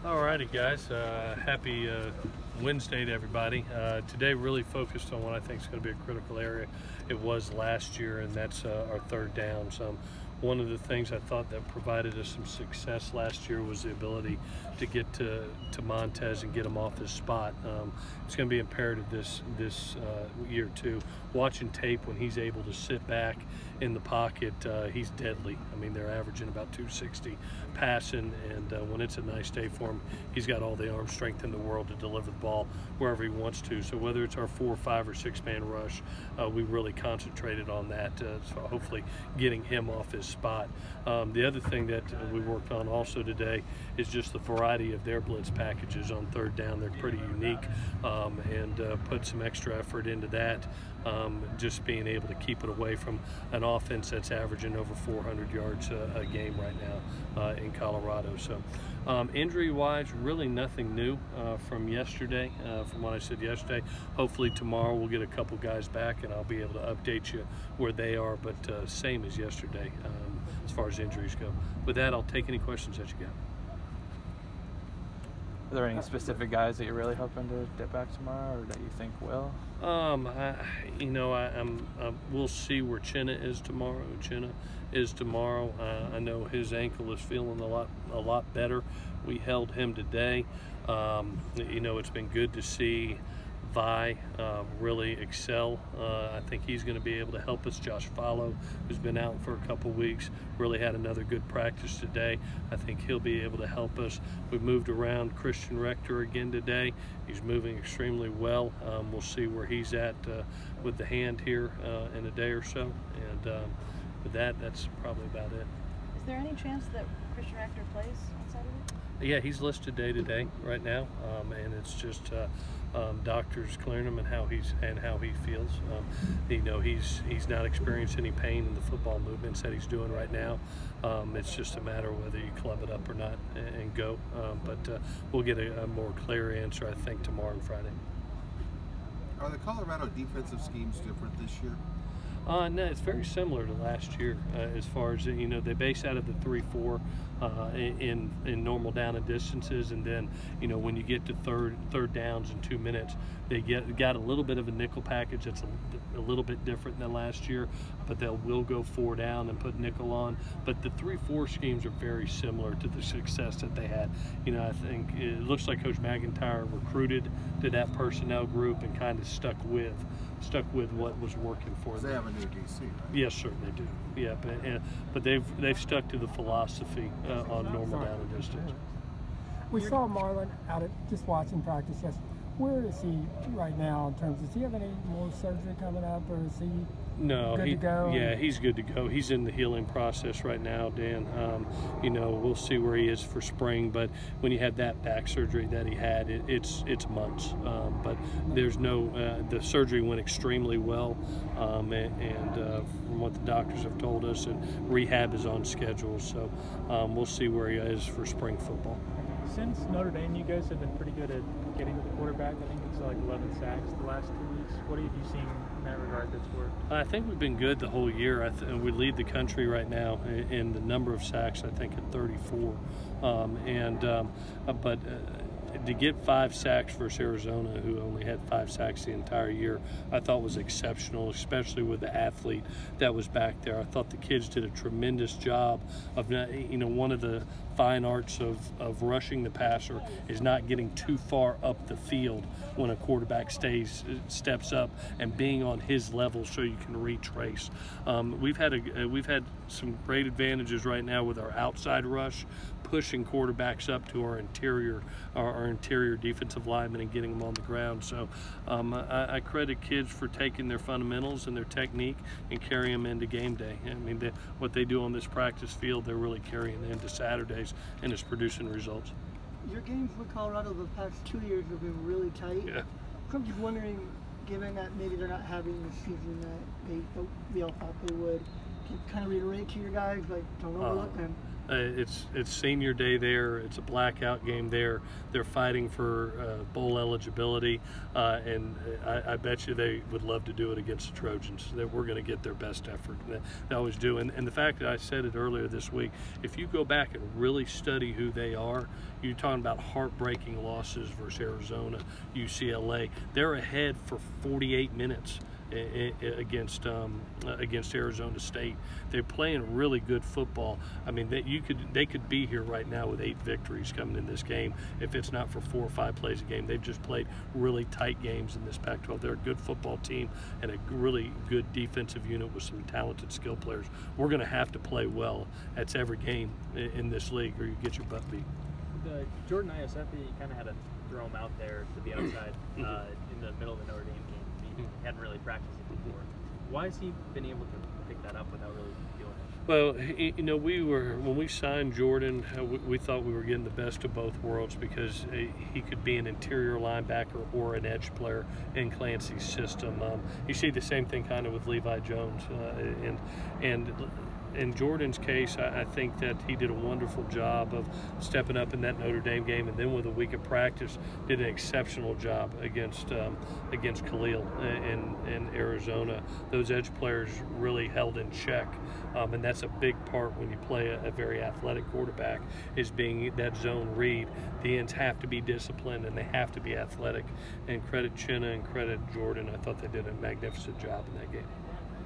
Alrighty, guys. Happy Wednesday to everybody. Today really focused on what I think is going to be a critical area. It was last year, and that's our third down. So one of the things I thought that provided us some success last year was the ability to get to Montez and get him off his spot. It's going to be imperative this year too. Watching tape when he's able to sit back in the pocket, he's deadly. I mean, they're averaging about 260 passing, and when it's a nice day for him, he's got all the arm strength in the world to deliver the ball wherever he wants to. So whether it's our 4, 5, or 6-man rush, we really concentrated on that, so hopefully getting him off his spot. The other thing that we worked on also today is just the variety of their blitz packages on third down. They're pretty unique, and put some extra effort into that. Just being able to keep it away from an offense that's averaging over 400 yards a game right now in Colorado. So injury-wise, really nothing new from yesterday, from what I said yesterday. Hopefully tomorrow we'll get a couple guys back and I'll be able to update you where they are, but same as yesterday as far as injuries go. With that, I'll take any questions that you got. Are there any specific guys that you're really hoping to get back tomorrow, or that you think will? We'll see where Chinna is tomorrow. I know his ankle is feeling a lot better. We held him today. It's been good to see Vi really excel. I think he's going to be able to help us. Josh Fallow, who's been out for a couple weeks, really had another good practice today. I think he'll be able to help us. We've moved around Christian Rector again today. He's moving extremely well. We'll see where he's at with the hand here in a day or so. And with that, that's probably about it. Is there any chance that Christian Rector plays on Saturday? Yeah, he's listed day to day right now, and it's just doctors clearing him and how he feels. He's not experienced any pain in the football movements that he's doing right now. It's just a matter of whether you club it up or not and go. But we'll get a more clear answer, I think, tomorrow and Friday. Are the Colorado defensive schemes different this year? No, it's very similar to last year as far as, they base out of the 3-4 in normal down and distances, and then, when you get to third downs in 2 minutes, they got a little bit of a nickel package that's a little bit different than last year, but will go 4 down and put nickel on. But the 3-4 schemes are very similar to the success that they had. I think it looks like Coach McIntyre recruited to that personnel group and kind of stuck with what was working for them. They have a new DC, right? Yes, sir, they do. Yeah, but they've stuck to the philosophy on normal down and distance. We saw Marlon out just watching practice yesterday. Where is he right now in terms of, does he have any more surgery coming up, or is he good to go? Yeah, he's good to go. He's in the healing process right now, Dan. We'll see where he is for spring, but when you have that back surgery that he had, it's months. But there's the surgery went extremely well, and from what the doctors have told us, and rehab is on schedule, so we'll see where he is for spring football. Since Notre Dame, you guys have been pretty good at getting to the quarterback. I think it's like 11 sacks the last 2 weeks. What have you seen in that regard that's worked? I think we've been good the whole year. We lead the country right now in the number of sacks, I think, at 34. But to get 5 sacks versus Arizona, who only had 5 sacks the entire year, I thought was exceptional, especially with the athlete that was back there. I thought the kids did a tremendous job of, one of the fine arts of rushing the passer is not getting too far up the field when a quarterback steps up, and being on his level so you can retrace. We've had some great advantages right now with our outside rush, pushing quarterbacks up to our interior defensive linemen and getting them on the ground. So I credit kids for taking their fundamentals and their technique and carrying them into game day. I mean, what they do on this practice field, they're really carrying into Saturdays, and it's producing results. Your games with Colorado the past 2 years have been really tight. Yeah. So I'm just wondering, given that maybe they're not having the season that we all thought they would, can you kind of reiterate to your guys, like, don't overlook them? It's senior day there. It's a blackout game there. They're fighting for bowl eligibility, and I bet you they would love to do it against the Trojans. That we're going to get their best effort. They always do. And the fact that I said it earlier this week, if you go back and really study who they are, you're talking about heartbreaking losses versus Arizona, UCLA. They're ahead for 48 minutes against Arizona State. They're playing really good football. I mean, they could be here right now with 8 victories coming in this game if it's not for 4 or 5 plays a game. They've just played really tight games in this Pac-12. They're a good football team and a really good defensive unit with some talented skill players. We're going to have to play well. That's every game in this league, or you get your butt beat. The Jordan Iosefi, you kind of had to throw him out there to the outside in the middle of the Notre Dame game. He hadn't really practiced it before. Why has he been able to pick that up without really feeling it? Well, you know, when we signed Jordan, we thought we were getting the best of both worlds because he could be an interior linebacker or an edge player in Clancy's system. You see the same thing kind of with Levi Jones, and in Jordan's case, I think that he did a wonderful job of stepping up in that Notre Dame game, and then with a week of practice, did an exceptional job against Khalil in Arizona. Those edge players really held in check, and that's a big part when you play a very athletic quarterback, is being that zone read. The ends have to be disciplined and they have to be athletic. And credit Chinna and credit Jordan. I thought they did a magnificent job in that game.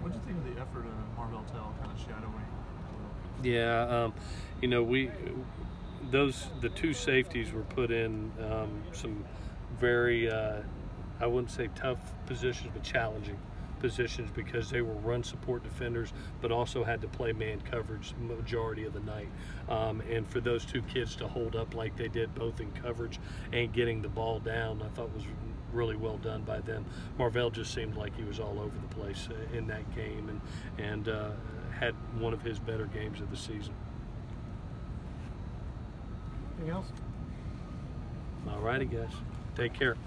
What did you think of the effort of Marvell Tell kind of shadowing? Yeah, you know, the 2 safeties were put in some very, I wouldn't say tough positions, but challenging positions because they were run support defenders, but also had to play man coverage majority of the night. And for those 2 kids to hold up like they did, both in coverage and getting the ball down, I thought was really well done by them. Marvell just seemed like he was all over the place in that game, and had one of his better games of the season. Anything else? All righty, guys. Take care.